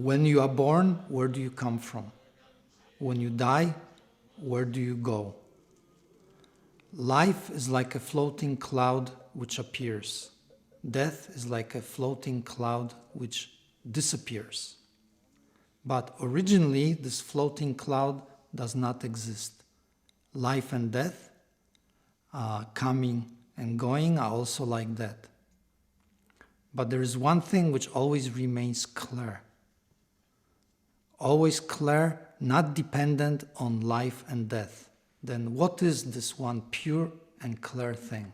When you are born, where do you come from? When you die, where do you go? Life is like a floating cloud which appears. Death is like a floating cloud which disappears. But originally, this floating cloud does not exist. Life and death, coming and going, are also like that. But there is one thing which always remains clear. Always clear, not dependent on life and death. Then what is this one pure and clear thing?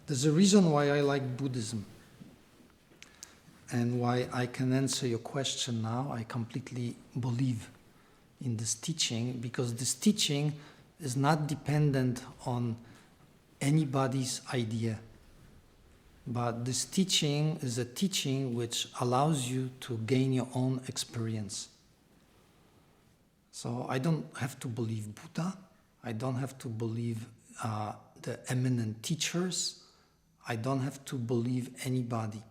There's a reason why I like Buddhism and why I can answer your question now. I completely believe in this teaching because this teaching is not dependent on anybody's idea. But this teaching is a teaching which allows you to gain your own experience. So I don't have to believe Buddha. I don't have to believe the eminent teachers. I don't have to believe anybody.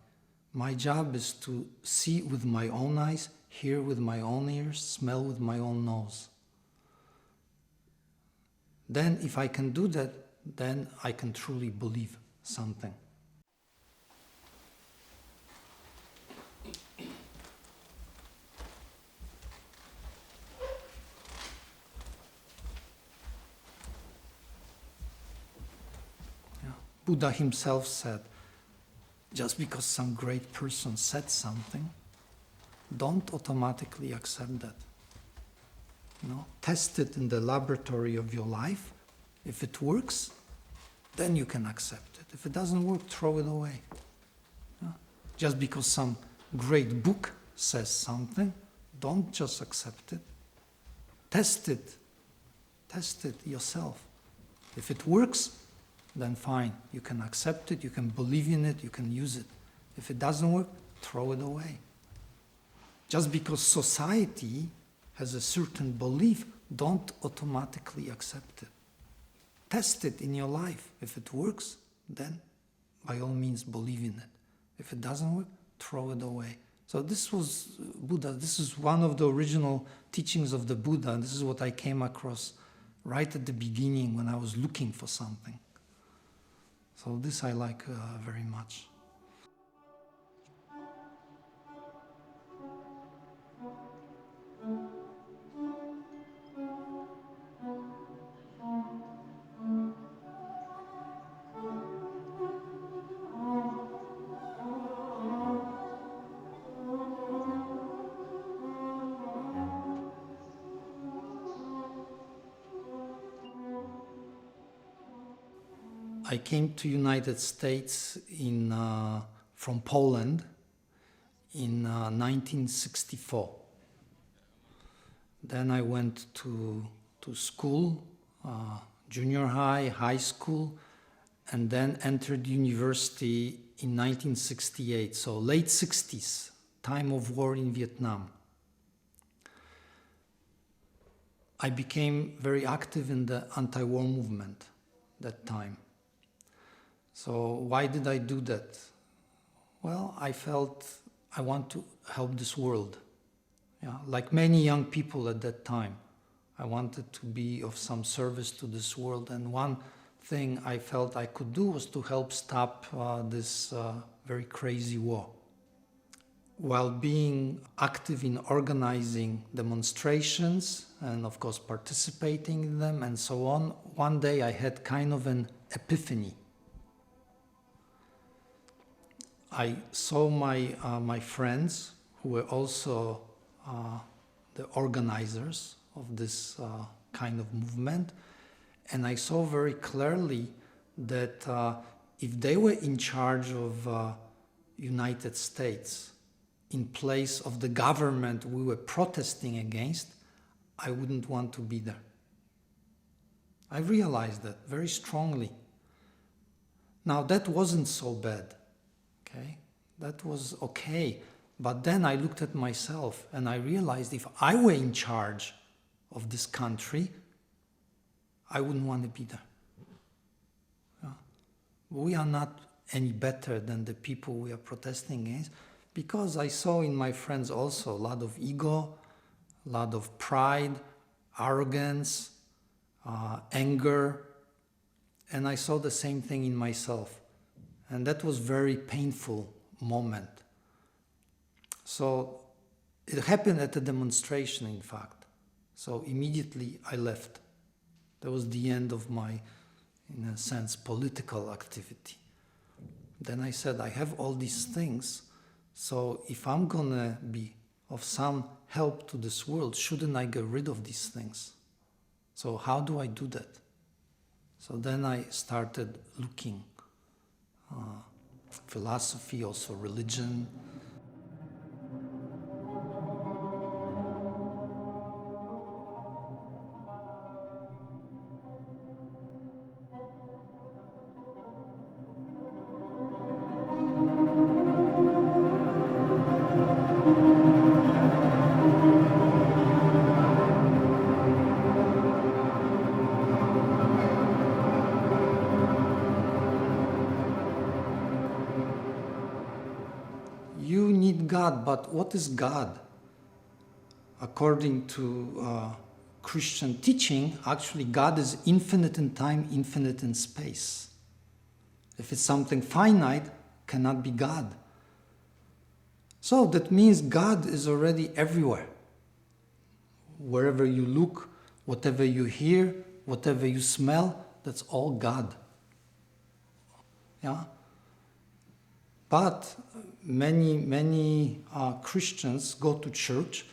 My job is to see with my own eyes, hear with my own ears, smell with my own nose. Then if I can do that, then I can truly believe something. Buddha himself said, just because some great person said something, don't automatically accept that. Test it in the laboratory of your life. If it works, then you can accept it. If it doesn't work, throw it away. Just because some great book says something, don't just accept it. Test it. Test it yourself. If it works, then fine, you can accept it, you can believe in it, you can use it. If it doesn't work, throw it away. Just because society has a certain belief, don't automatically accept it. Test it in your life. If it works, then by all means believe in it. If it doesn't work, throw it away. So this was Buddha. This is one of the original teachings of the Buddha. And this is what I came across right at the beginning when I was looking for something. So this I like very much. I came to United States from Poland in 1964. Then I went to school, junior high, high school, and then entered university in 1968, so late 60s, time of war in Vietnam. I became very active in the anti-war movement that time. So why did I do that? Well, I felt I want to help this world. Yeah, like many young people at that time, I wanted to be of some service to this world. And one thing I felt I could do was to help stop this very crazy war. While being active in organizing demonstrations and of course participating in them and so on, one day I had kind of an epiphany. I saw my friends who were also the organizers of this kind of movement, and I saw very clearly that if they were in charge of United States, in place of the government we were protesting against, I wouldn't want to be there. I realized that very strongly. Now that wasn't so bad. Okay, that was okay. But then I looked at myself and I realized if I were in charge of this country, I wouldn't want to be there. Yeah. We are not any better than the people we are protesting against, because I saw in my friends also a lot of ego, a lot of pride, arrogance, anger, and I saw the same thing in myself. And that was very painful moment. So it happened at a demonstration, in fact. So immediately I left. That was the end of my, in a sense, political activity. Then I said, I have all these things, so if I'm gonna be of some help to this world, shouldn't I get rid of these things? So how do I do that? So then I started looking. Philosophy, also religion. You need God, but what is God? According to Christian teaching, actually God is infinite in time, infinite in space. If it's something finite, cannot be God. So that means God is already everywhere. Wherever you look, whatever you hear, whatever you smell, that's all God. Yeah? But many Christians go to church,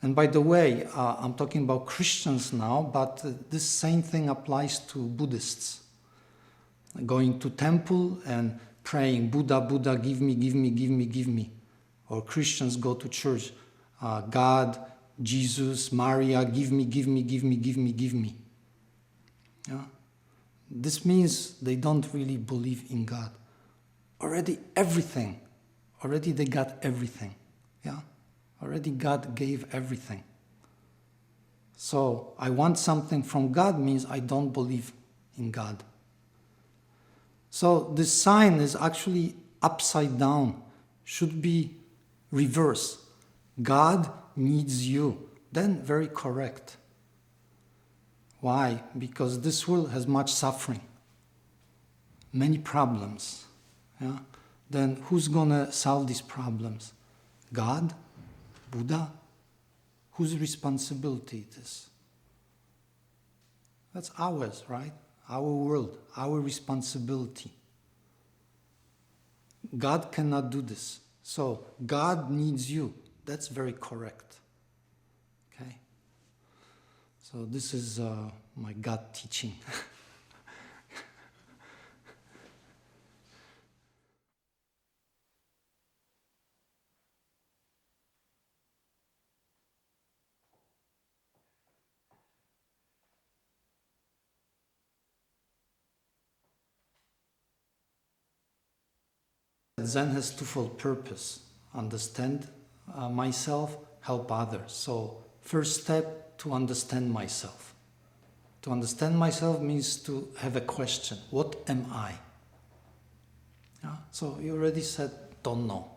and by the way, I'm talking about Christians now, but this same thing applies to Buddhists. Going to temple and praying, Buddha, Buddha, give me, give me, give me, give me. Or Christians go to church, God, Jesus, Maria, give me, give me, give me, give me, give me. Yeah? This means they don't really believe in God. Already everything, already they got everything. Yeah? Already God gave everything. So I want something from God means I don't believe in God. So this sign is actually upside down, should be reverse. God needs you. Then very correct. Why? Because this world has much suffering. many problems. Yeah? Then who's gonna solve these problems? God? Buddha? Whose responsibility it is? That's ours, right? Our world, our responsibility. God cannot do this. So God needs you. That's very correct. Okay? So this is my God teaching. Zen has twofold purpose: understand myself, help others. So first step, to understand myself. To understand myself means to have a question: what am I? Yeah? So you already said don't know.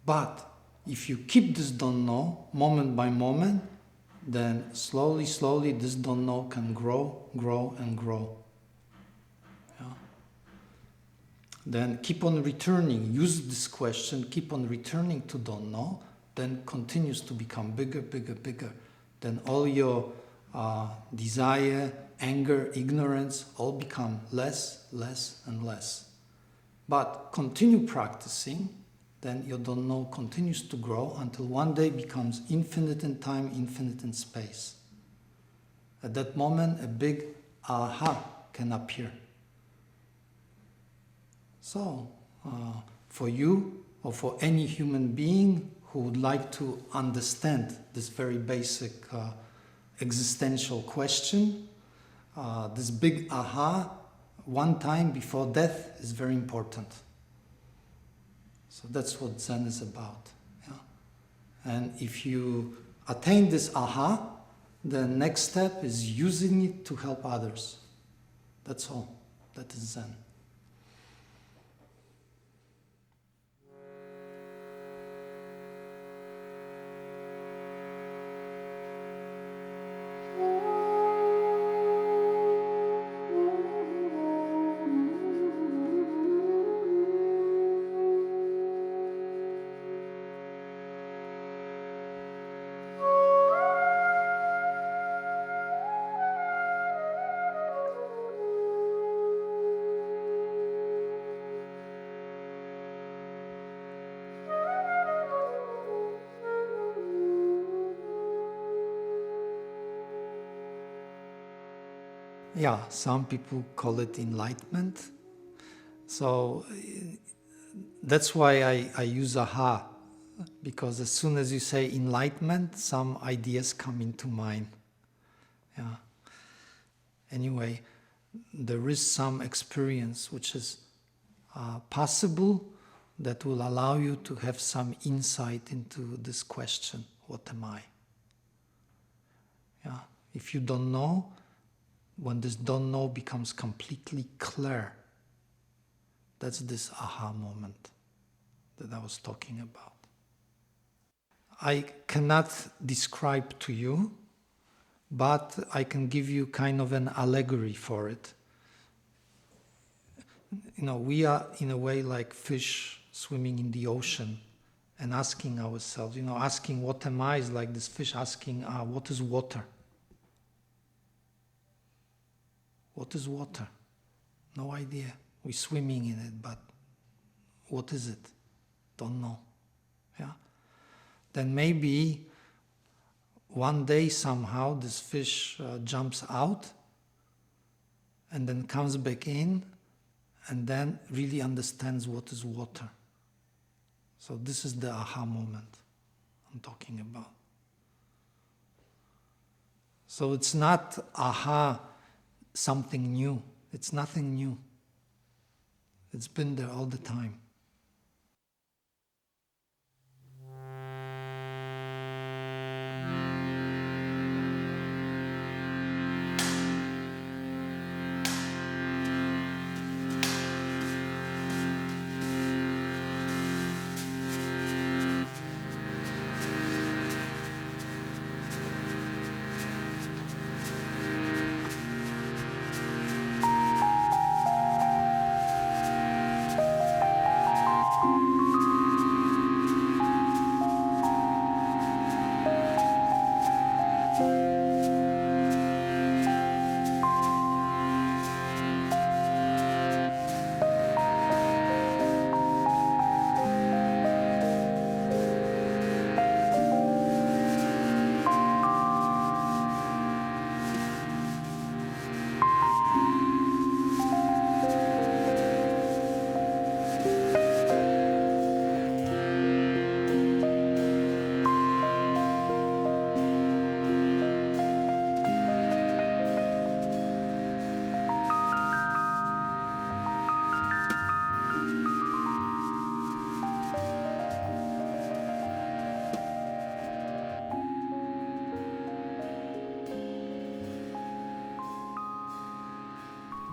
But if you keep this don't know moment by moment, then slowly, slowly this don't know can grow, grow and grow. Yeah? Then keep on returning, use this question, keep on returning to don't know, then continues to become bigger, bigger, bigger. Then all your desire, anger, ignorance all become less, less and less. But continue practicing, then your don't know continues to grow until one day becomes infinite in time, infinite in space. At that moment, a big aha can appear. So, for you or for any human being who would like to understand this very basic existential question, this big aha, one time before death, is very important. So that's what Zen is about. Yeah? And if you attain this aha, the next step is using it to help others. That's all. That is Zen. Yeah, some people call it enlightenment. So that's why I use aha, because as soon as you say enlightenment, some ideas come into mind. Yeah. Anyway, there is some experience which is possible that will allow you to have some insight into this question: what am I? Yeah. If you don't know, when this don't know becomes completely clear, that's this aha moment that I was talking about. I cannot describe to you, but I can give you kind of an allegory for it. You know, we are in a way like fish swimming in the ocean and asking ourselves, asking what am I is like this fish asking, what is water? What is water? No idea. We're swimming in it, but what is it? Don't know. Yeah. Then maybe one day somehow this fish jumps out and then comes back in and then really understands what is water. So this is the aha moment I'm talking about. So it's not aha, something new. It's nothing new. It's been there all the time.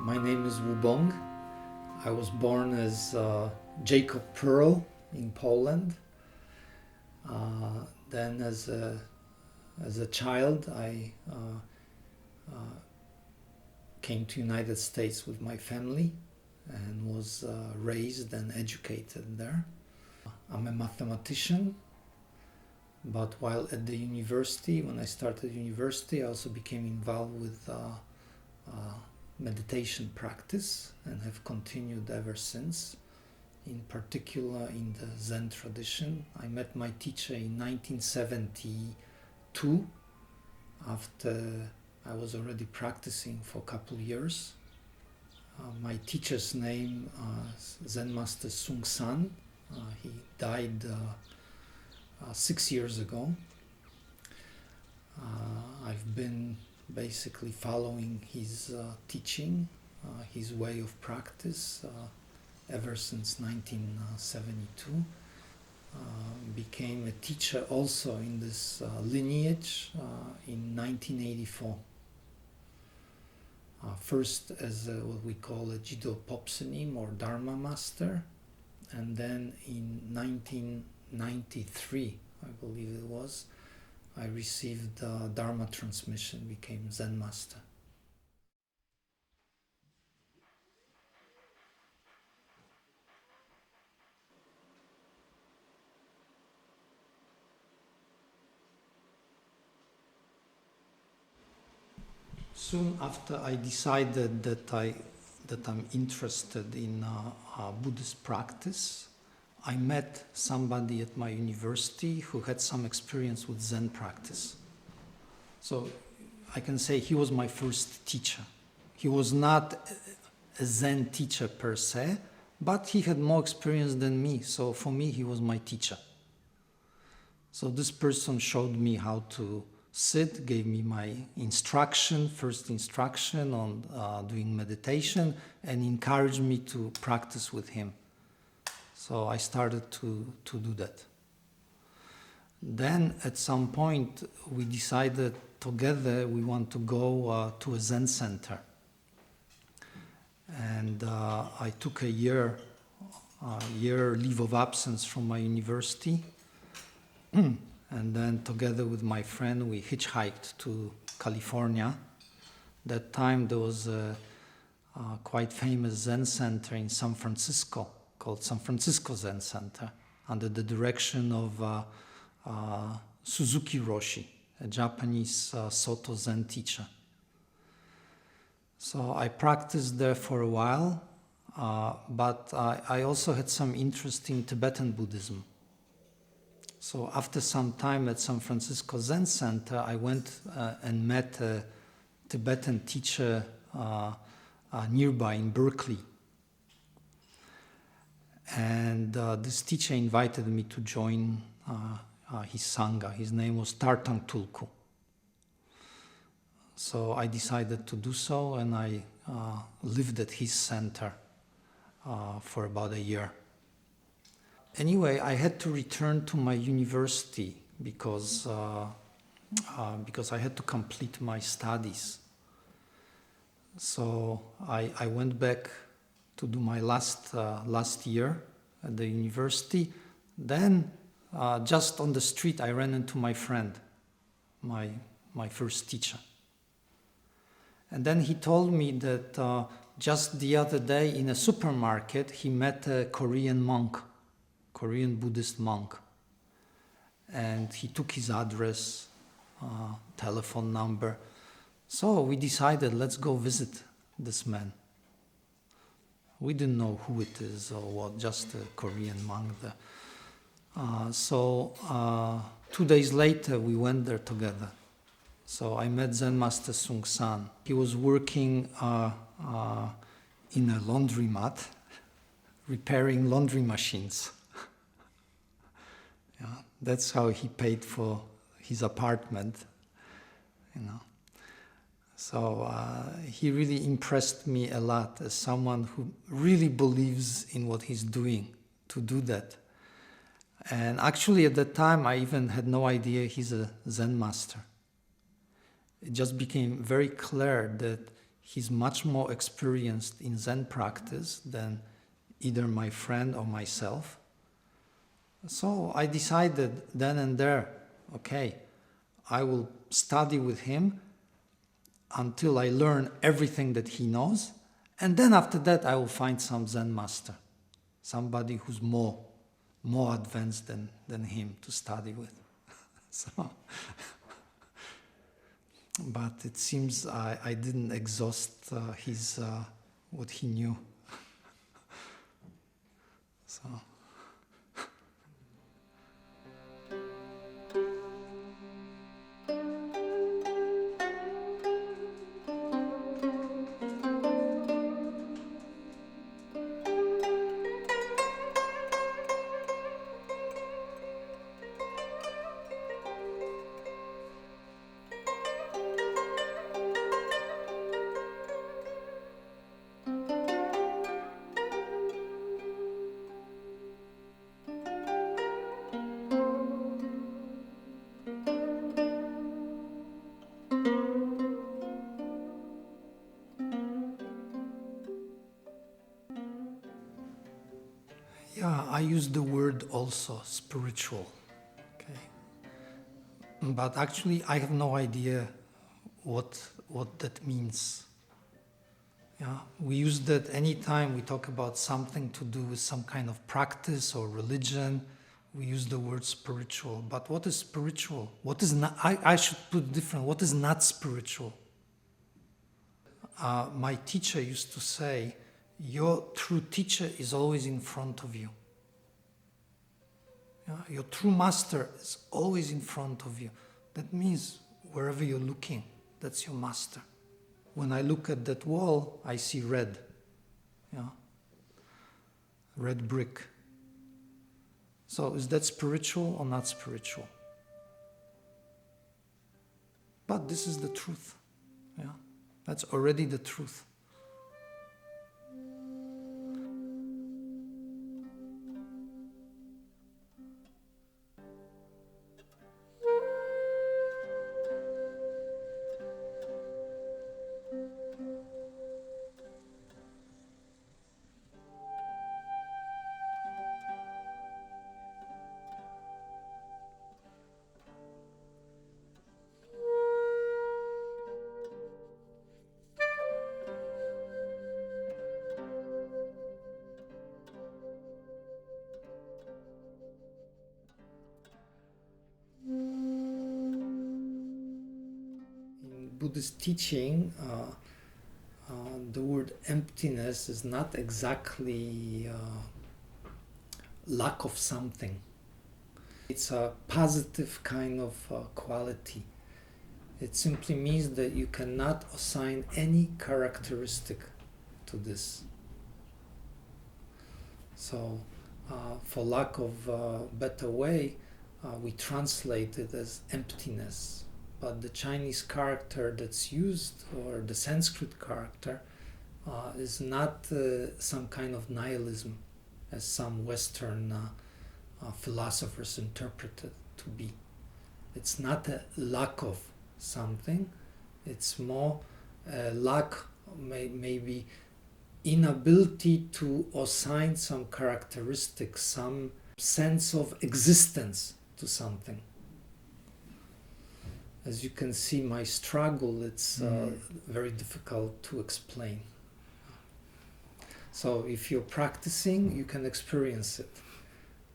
My name is Wu Bong. I was born as Jacob Pearl in Poland. Then as a child, I came to United States with my family and was raised and educated there. I'm a mathematician, but while at the university, when I started university, I also became involved with meditation practice and have continued ever since. In particular, in the Zen tradition. I met my teacher in 1972, after I was already practicing for a couple of years. My teacher's name is Zen Master Sung San. He died 6 years ago. I've been basically following his teaching, his way of practice ever since 1972. Became a teacher also in this lineage in 1984. First as what we call a Jido Popsenim or Dharma Master, and then in 1993, I believe it was, I received Dharma transmission, became Zen Master. Soon after I decided that I'm interested in Buddhist practice, I met somebody at my university who had some experience with Zen practice. So I can say he was my first teacher. He was not a Zen teacher per se, but he had more experience than me. So for me, he was my teacher. So this person showed me how to sit, gave me my first instruction on doing meditation, and encouraged me to practice with him. So I started to do that. Then at some point we decided together we want to go to a Zen center. And I took a year leave of absence from my university. And then together with my friend, we hitchhiked to California. That time there was a quite famous Zen center in San Francisco called San Francisco Zen Center, under the direction of Suzuki Roshi, a Japanese Soto Zen teacher. So I practiced there for a while, but I also had some interest in Tibetan Buddhism. So after some time at San Francisco Zen Center, I went and met a Tibetan teacher nearby in Berkeley. And this teacher invited me to join his Sangha. His name was Tartang Tulku. So I decided to do so, and I lived at his center for about a year. Anyway, I had to return to my university because I had to complete my studies. So I went back to do my last year at the university. Then, just on the street, I ran into my friend, my first teacher. And then he told me that just the other day in a supermarket, he met a Korean Buddhist monk. And he took his address, telephone number. So we decided, let's go visit this man. We didn't know who it is or what, just a Korean monk there. So 2 days later, we went there together. So I met Zen Master Sung San. He was working in a laundromat, repairing laundry machines. Yeah, that's how he paid for his apartment, you know. So he really impressed me a lot as someone who really believes in what he's doing, to do that. And actually at that time I even had no idea he's a Zen master. It just became very clear that he's much more experienced in Zen practice than either my friend or myself. So I decided then and there, okay, I will study with him until I learn everything that he knows, and then after that I will find some Zen master, somebody who's more advanced than him to study with. So, but it seems I didn't exhaust his what he knew. So. Yeah, I use the word also, spiritual. Okay, but actually I have no idea what that means. Yeah, we use that anytime we talk about something to do with some kind of practice or religion. We use the word spiritual. But what is spiritual? What is not? I should put it different. What is not spiritual? My teacher used to say, your true teacher is always in front of you. Yeah? Your true master is always in front of you. That means wherever you're looking, that's your master. When I look at that wall, I see red. Yeah? Red brick. So is that spiritual or not spiritual? But this is the truth. Yeah? That's already the truth. Buddhist teaching, the word emptiness is not exactly lack of something. It's a positive kind of quality. It simply means that you cannot assign any characteristic to this. So, for lack of a better way, we translate it as emptiness. But the Chinese character that's used, or the Sanskrit character, is not some kind of nihilism, as some Western philosophers interpret it to be. It's not a lack of something, it's more a lack, maybe inability to assign some characteristics, some sense of existence to something. As you can see, my struggle, it's very difficult to explain. So if you're practicing, you can experience it.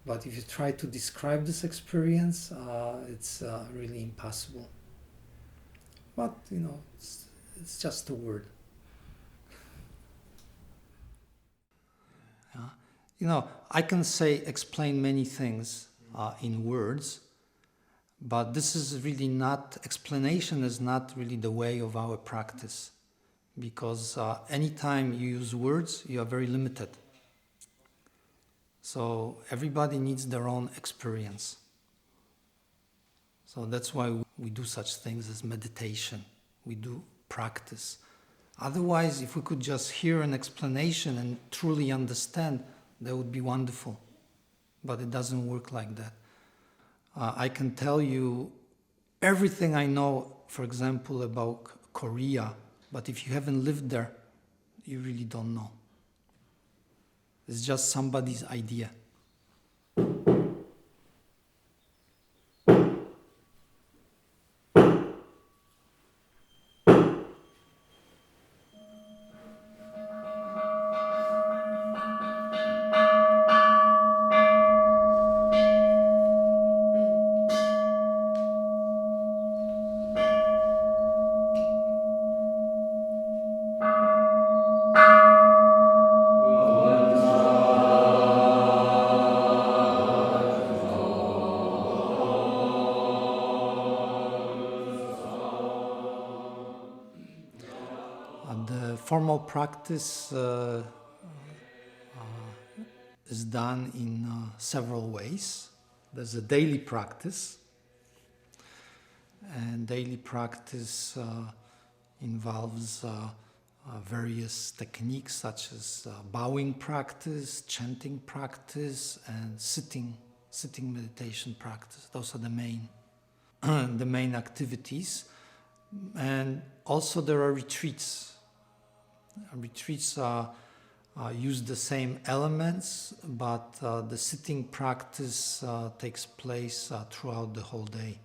But if you try to describe this experience, it's really impossible. But, it's just a word. I can explain many things in words, but this is really not, explanation is not really the way of our practice, because anytime you use words, you are very limited. So everybody needs their own experience. So that's why we do such things as meditation. We do practice. Otherwise, if we could just hear an explanation and truly understand, that would be wonderful. But it doesn't work like that. I can tell you everything I know, for example, about Korea, But if you haven't lived there, you really don't know. It's just somebody's idea. The formal practice is done in several ways. There's a daily practice, and daily practice involves various techniques such as bowing practice, chanting practice, and sitting meditation practice. Those are the main the main activities. And also there are retreats. Retreats use the same elements, but the sitting practice takes place throughout the whole day.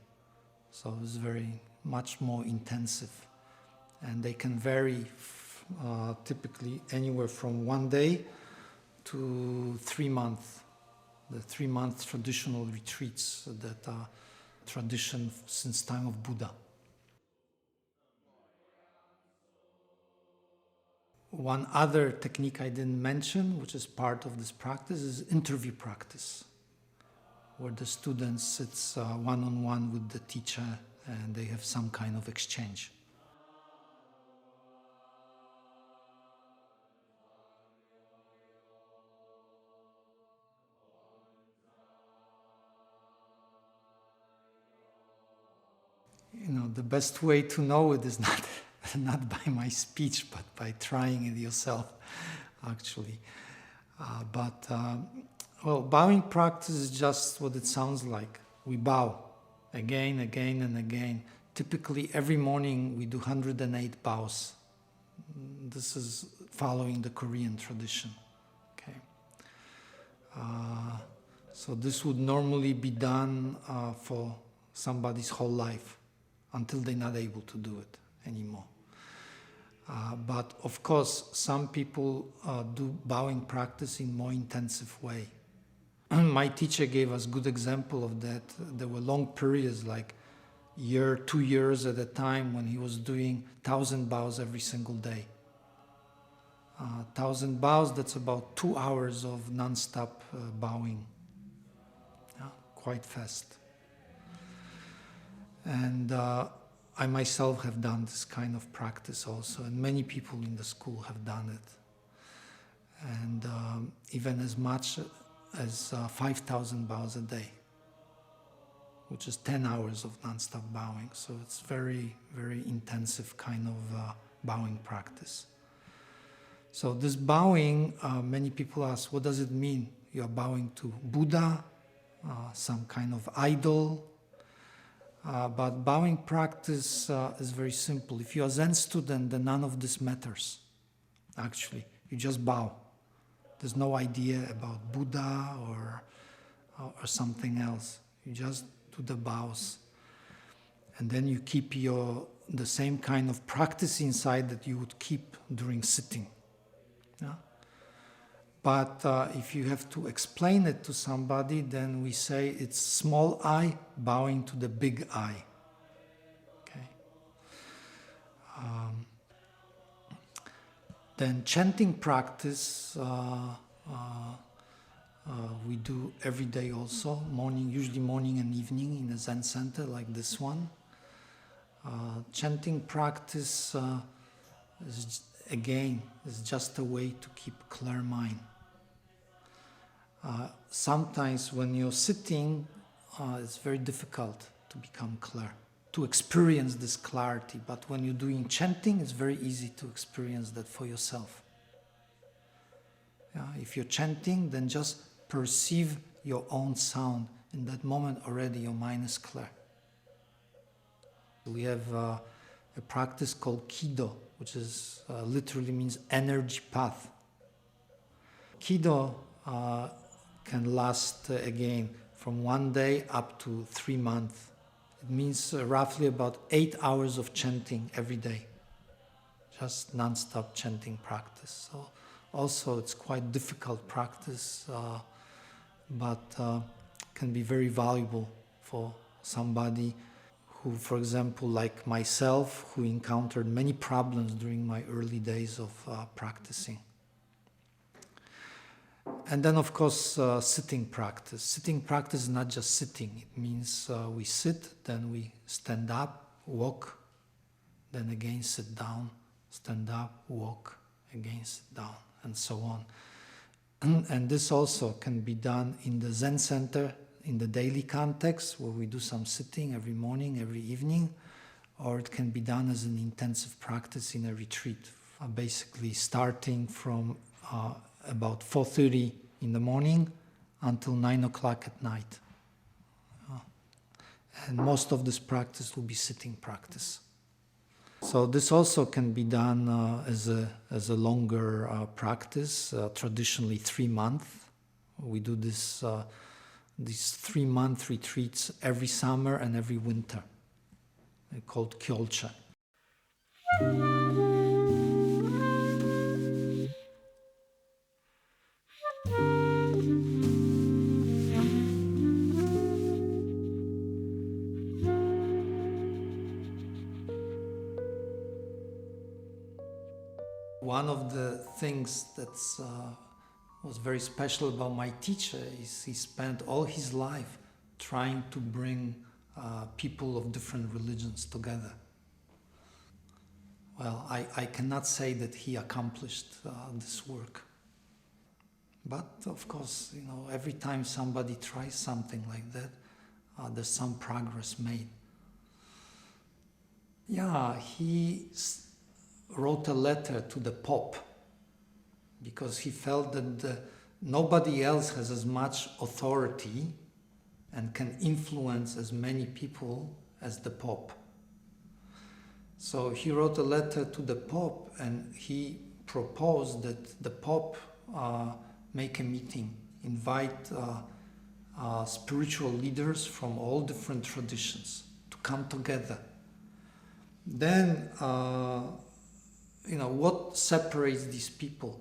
So it's very much more intensive. And they can vary typically anywhere from 1 day to 3 months. The 3-month traditional retreats that are tradition since time of Buddha. One other technique I didn't mention, which is part of this practice, is interview practice, where the student sits one-on-one with the teacher and they have some kind of exchange. The best way to know it is not by my speech, but by trying it yourself, actually. Bowing practice is just what it sounds like. We bow again, and again. Typically, every morning we do 108 bows. This is following the Korean tradition. Okay. So this would normally be done for somebody's whole life, until they're not able to do it anymore. But of course, some people do bowing practice in more intensive way. My teacher gave us good example of that. There were long periods, like year, 2 years at a time, when he was doing 1,000 bows every single day. 1,000 bows, that's about 2 hours of non-stop bowing. Quite fast. And I myself have done this kind of practice also, and many people in the school have done it. And even as much as 5,000 bows a day, which is 10 hours of non-stop bowing. So it's very, very intensive kind of bowing practice. So this bowing, many people ask, what does it mean? You are bowing to Buddha, some kind of idol. But bowing practice is very simple. If you're a Zen student, then none of this matters, actually. You just bow. There's no idea about Buddha or something else. You just do the bows. And then you keep the same kind of practice inside that you would keep during sitting. Yeah? But if you have to explain it to somebody, then we say it's small I bowing to the big I. Okay. Then chanting practice we do every day also, usually morning and evening in a Zen center like this one. Chanting practice is just a way to keep clear mind. Sometimes when you're sitting, it's very difficult to become clear, to experience this clarity. But when you're doing chanting, it's very easy to experience that for yourself. If you're chanting, then just perceive your own sound. In that moment already your mind is clear. We have a practice called Kido, which is literally means energy path. Kido can last again from 1 day up to 3 months. It means roughly about 8 hours of chanting every day, just non-stop chanting practice. So also it's quite difficult practice, but can be very valuable for somebody who, for example, like myself, who encountered many problems during my early days of practicing. And then, of course, sitting practice. Sitting practice is not just sitting. It means we sit, then we stand up, walk, then again sit down, stand up, walk, again sit down, and so on. And this also can be done in the Zen center, in the daily context, where we do some sitting every morning, every evening, or it can be done as an intensive practice in a retreat, basically starting from about 4:30 in the morning until 9 o'clock at night. And most of this practice will be sitting practice. So this also can be done as a longer practice, traditionally 3 months. We do these 3-month retreats every summer and every winter. They're called kyolcha. One of the things that was very special about my teacher is he spent all his life trying to bring people of different religions together. Well, I cannot say that he accomplished this work. But of course, every time somebody tries something like that, there's some progress made. Yeah, he wrote a letter to the Pope because he felt that nobody else has as much authority and can influence as many people as the Pope. So he wrote a letter to the Pope and he proposed that the Pope make a meeting, invite spiritual leaders from all different traditions to come together. Then what separates these people?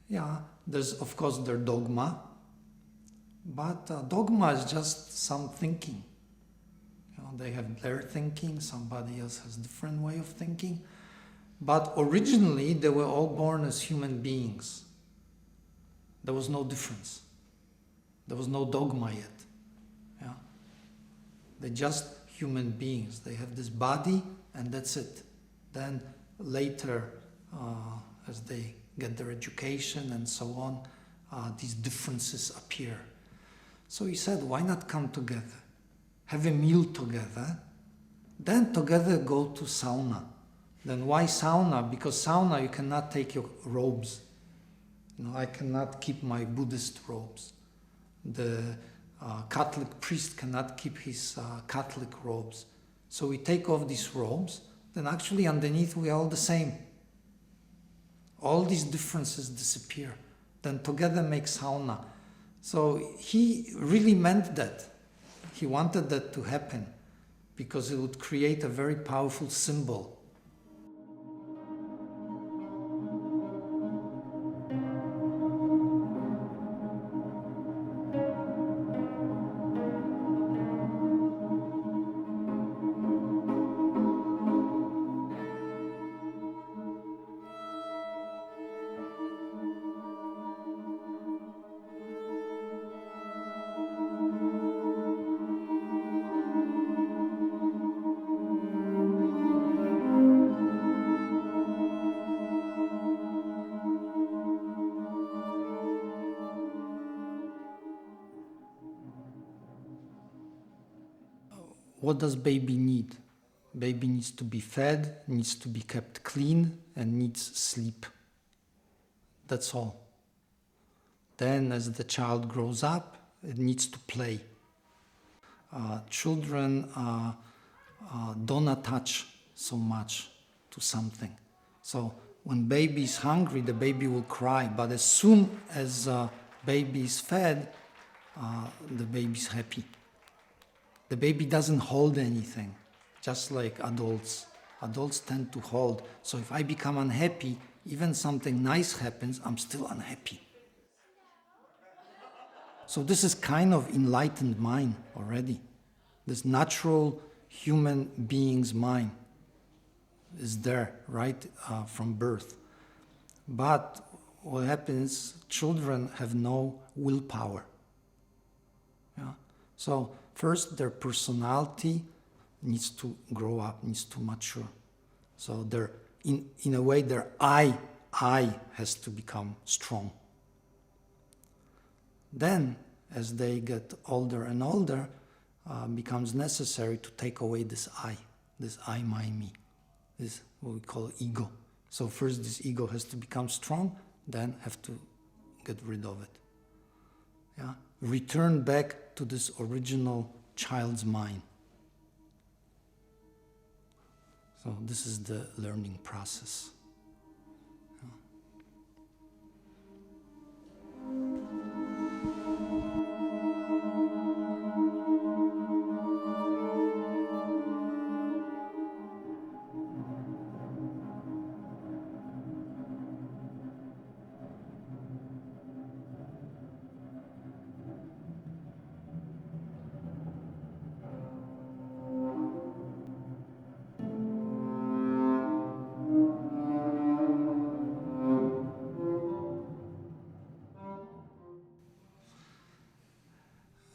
Yeah, there's of course their dogma, but dogma is just some thinking. They have their thinking, somebody else has a different way of thinking, but originally they were all born as human beings. There was no difference. There was no dogma yet. Yeah? They're just human beings. They have this body and that's it. Then later, as they get their education and so on, these differences appear. So he said, why not come together? Have a meal together, then together go to sauna. Then why sauna? Because sauna you cannot take your robes. I cannot keep my Buddhist robes. The Catholic priest cannot keep his Catholic robes. So we take off these robes, then actually underneath we are all the same. All these differences disappear. Then together make sauna. So he really meant that. He wanted that to happen because it would create a very powerful symbol. What does baby need? Baby needs to be fed, needs to be kept clean, and needs sleep. That's all. Then as the child grows up, it needs to play. Children don't attach so much to something. So when baby is hungry, the baby will cry, but as soon as baby is fed, the baby is happy. The baby doesn't hold anything, just like adults. Adults tend to hold. So if I become unhappy, even something nice happens, I'm still unhappy. So this is kind of enlightened mind already. This natural human being's mind is there, right, from birth. But what happens, children have no willpower. Yeah? So first, their personality needs to grow up, needs to mature. So in a way, their I has to become strong. Then, as they get older and older, becomes necessary to take away this I, my, me. This what we call ego. So first this ego has to become strong, then have to get rid of it. Yeah? Return back to this original child's mind. So this is the learning process.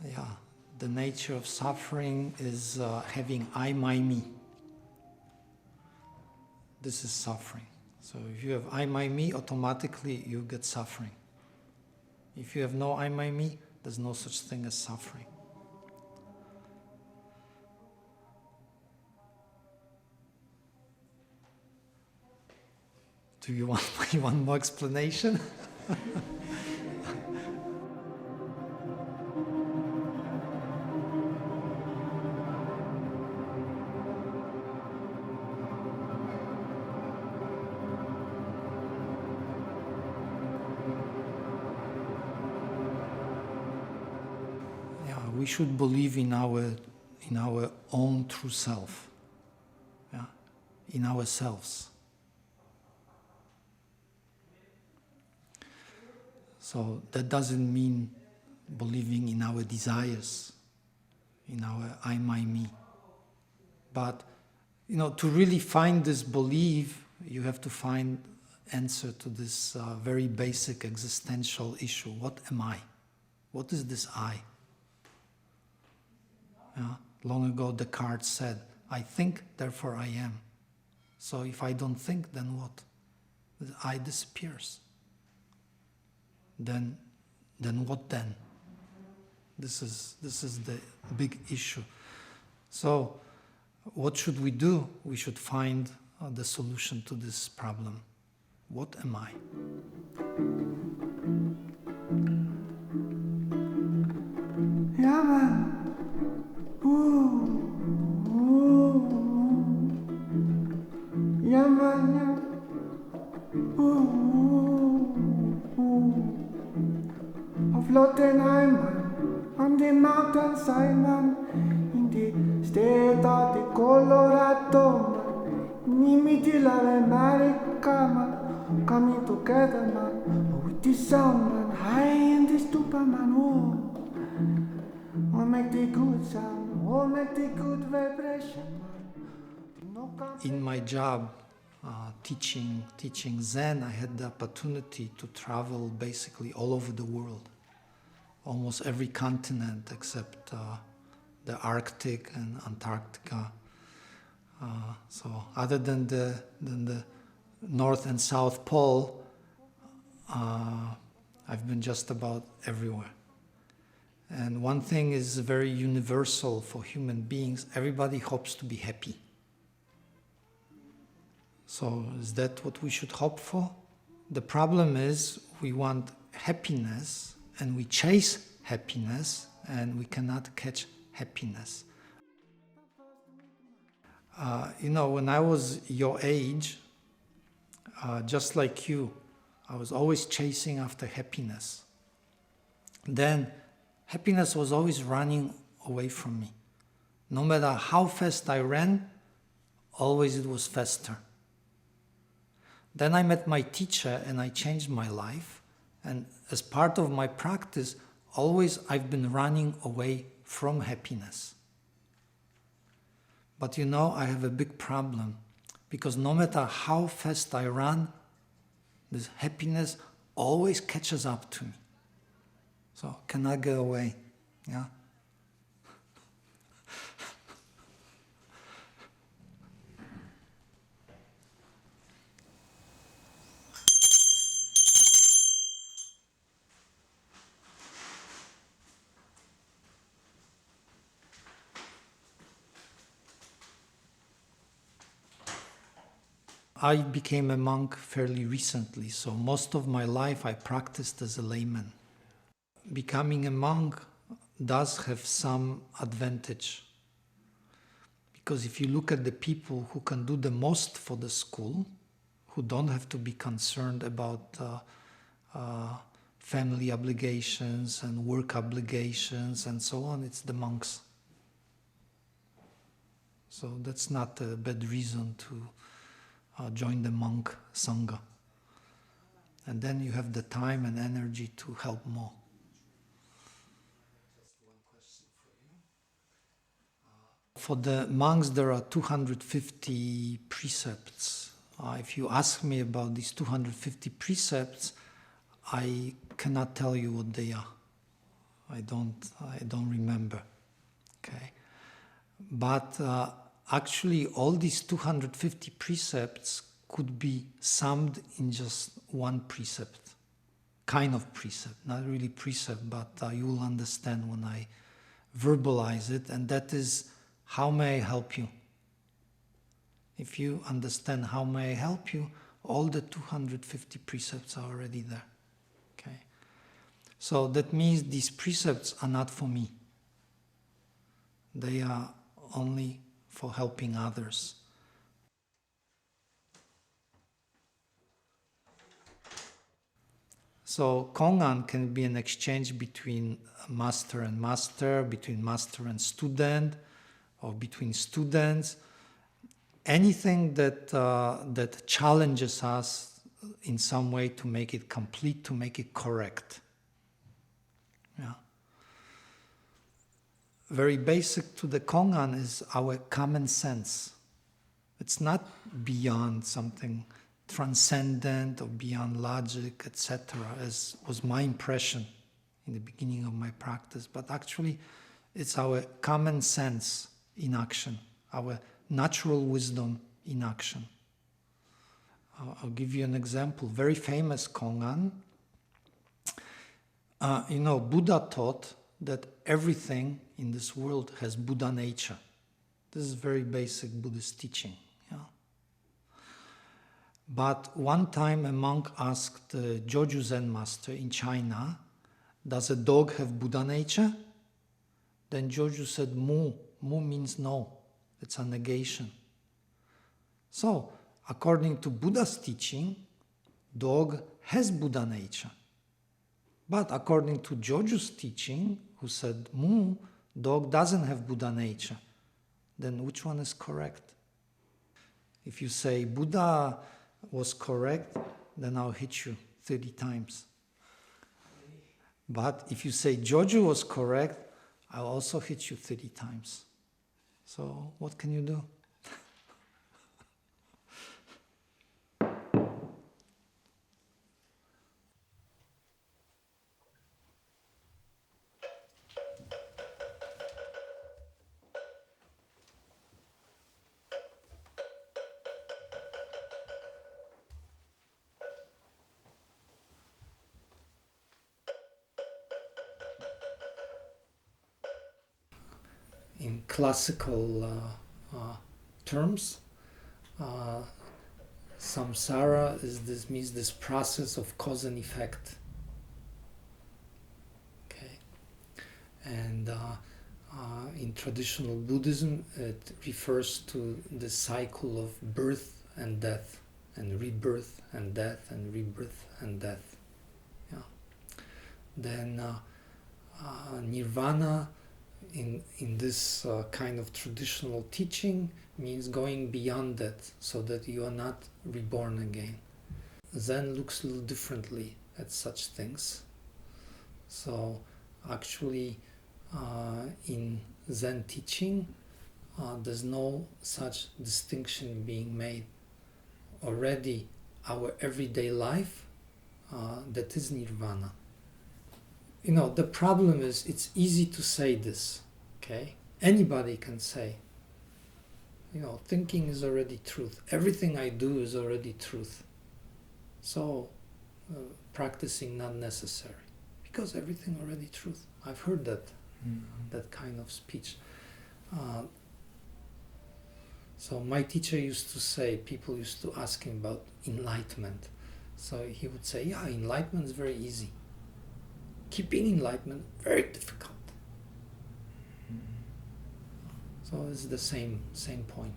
Yeah, the nature of suffering is having I, my, me. This is suffering. So if you have I, my, me, automatically you get suffering. If you have no I, my, me, there's no such thing as suffering. Do you want more explanation? We should believe in our own true self, yeah? In ourselves. So that doesn't mean believing in our desires, in our I, my, me. But to really find this belief, you have to find answer to this very basic existential issue. What am I? What is this I? Long ago, Descartes said, I think, therefore I am. So if I don't think, then what? The I disappears. Then what then? This is the big issue. So what should we do? We should find the solution to this problem. What am I? Yeah, man. Ja, man, ja. Auf Lottenheimen, on the mountainside, man. In the state of the Colorado, man. In the middle of America, man. Coming together, man. With the sound, man. High in the stupor, man. Oh, make the good sound. Oh, make the good vibration. In my job, teaching Zen, I had the opportunity to travel basically all over the world, almost every continent except the Arctic and Antarctica. So other than the North and South Pole, I've been just about everywhere. And one thing is very universal for human beings: everybody hopes to be happy. So is that what we should hope for? The problem is we want happiness and we chase happiness and we cannot catch happiness. When I was your age, just like you, I was always chasing after happiness. Then happiness was always running away from me. No matter how fast I ran, always it was faster. Then I met my teacher and I changed my life. And as part of my practice, always I've been running away from happiness. But I have a big problem, because no matter how fast I run, this happiness always catches up to me. So cannot get away. Yeah. I became a monk fairly recently, so most of my life I practiced as a layman. Becoming a monk does have some advantage, because if you look at the people who can do the most for the school, who don't have to be concerned about family obligations and work obligations and so on, it's the monks. So that's not a bad reason to join the monk Sangha. And then you have the time and energy to help more. For the monks, there are 250 precepts. If you ask me about these 250 precepts, I cannot tell you what they are. I don't remember. Okay, but actually, all these 250 precepts could be summed in just one precept, kind of precept, not really precept, but you will understand when I verbalize it, and that is, how may I help you? If you understand how may I help you, all the 250 precepts are already there. Okay, so that means these precepts are not for me. They are only for helping others. So Kongan can be an exchange between master and master, between master and student, or between students. Anything that challenges us in some way to make it complete, to make it correct. Yeah. Very basic to the Kongan is our common sense. It's not beyond something transcendent or beyond logic, etc., as was my impression in the beginning of my practice, but actually it's our common sense in action, our natural wisdom in action. I'll give you an example. Very famous Kongan. Buddha taught that everything in this world has Buddha nature. This is very basic Buddhist teaching. Yeah. But one time a monk asked the Joju Zen master in China, does a dog have Buddha nature? Then Joju said, mu. Mu means no. It's a negation. So, according to Buddha's teaching, dog has Buddha nature. But according to Joju's teaching, who said mu, dog doesn't have Buddha nature. Then which one is correct? If you say Buddha was correct, then I'll hit you 30 times. But if you say Joju was correct, I'll also hit you 30 times. So what can you do? In classical terms, samsara means this process of cause and effect. Okay, and in traditional Buddhism, it refers to the cycle of birth and death, and rebirth and death, and rebirth and death. Yeah. Then nirvana, in this kind of traditional teaching, means going beyond that, so that you are not reborn again. Zen looks a little differently at such things. So actually, in Zen teaching, there's no such distinction being made. Already our everyday life, that is nirvana. You know, the problem is, it's easy to say this, okay? Anybody can say, you know, thinking is already truth. Everything I do is already truth. So, practicing not necessary, because everything already truth. I've heard that, that kind of speech. So my teacher used to say, people used to ask him about enlightenment. So he would say, yeah, enlightenment is very easy. Keeping enlightenment, very difficult. So it's the same point.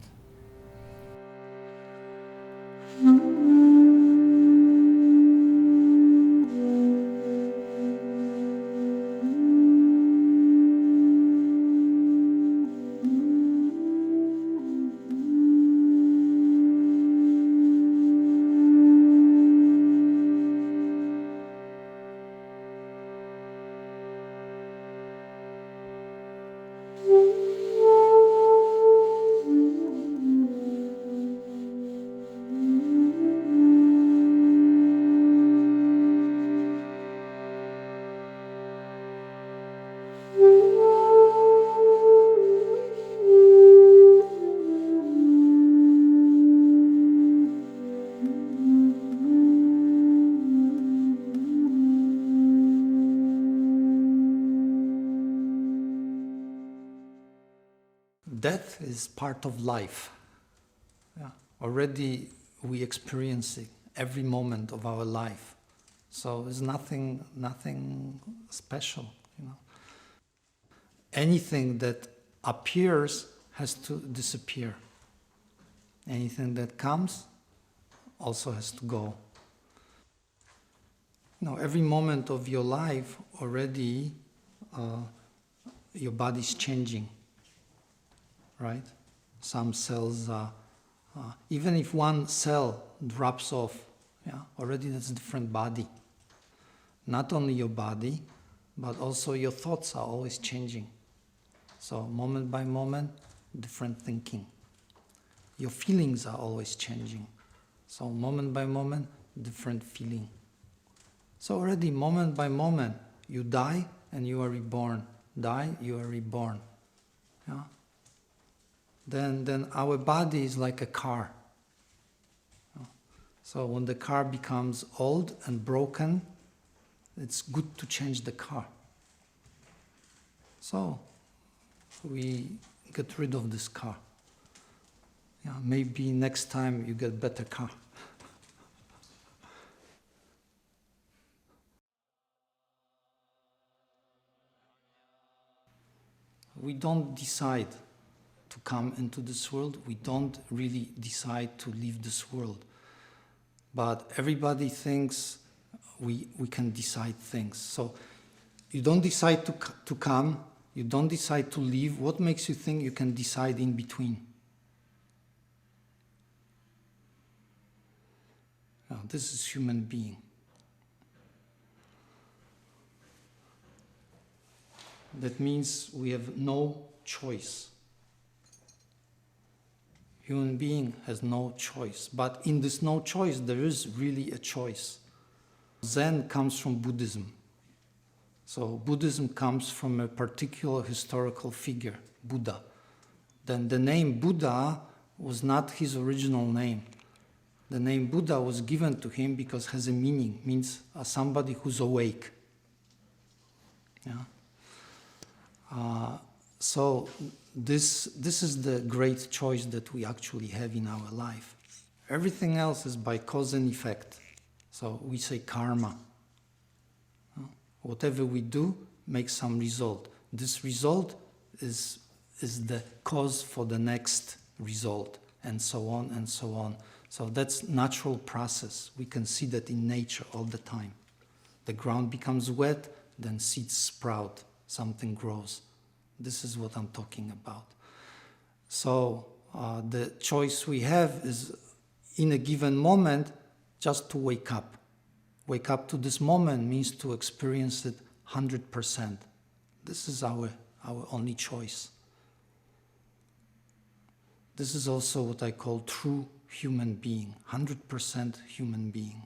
Death is part of life. Yeah. Already we experience it every moment of our life. So there's nothing special, you know. Anything that appears has to disappear. Anything that comes also has to go. You know, every moment of your life already your body's changing. Right? Some cells, even if one cell drops off, yeah, already that's a different body. Not only your body, but also your thoughts are always changing. So moment by moment, different thinking. Your feelings are always changing. So moment by moment, different feeling. So already moment by moment, you die and you are reborn. Die, you are reborn. Yeah? Then our body is like a car. So when the car becomes old and broken, it's good to change the car. So we get rid of this car. Yeah, maybe next time you get better car. We don't decide to come into this world. We don't really decide to leave this world. But everybody thinks we can decide things. So you don't decide to come, you don't decide to leave. What makes you think you can decide in between? Now, this is human being. That means we have no choice. Human being has no choice. But in this no choice, there is really a choice. Zen comes from Buddhism. So Buddhism comes from a particular historical figure, Buddha. Then the name Buddha was not his original name. The name Buddha was given to him because it has a meaning, means somebody who's awake. Yeah. So this is the great choice that we actually have in our life. Everything else is by cause and effect. So we say karma. Whatever we do makes some result. This result is the cause for the next result, and so on and so on. So that's natural process. We can see that in nature all the time. The ground becomes wet, then seeds sprout, something grows. This is what I'm talking about. So the choice we have is, in a given moment, just to wake up. Wake up to this moment means to experience it 100%. This is our only choice. This is also what I call true human being, 100% human being.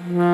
man.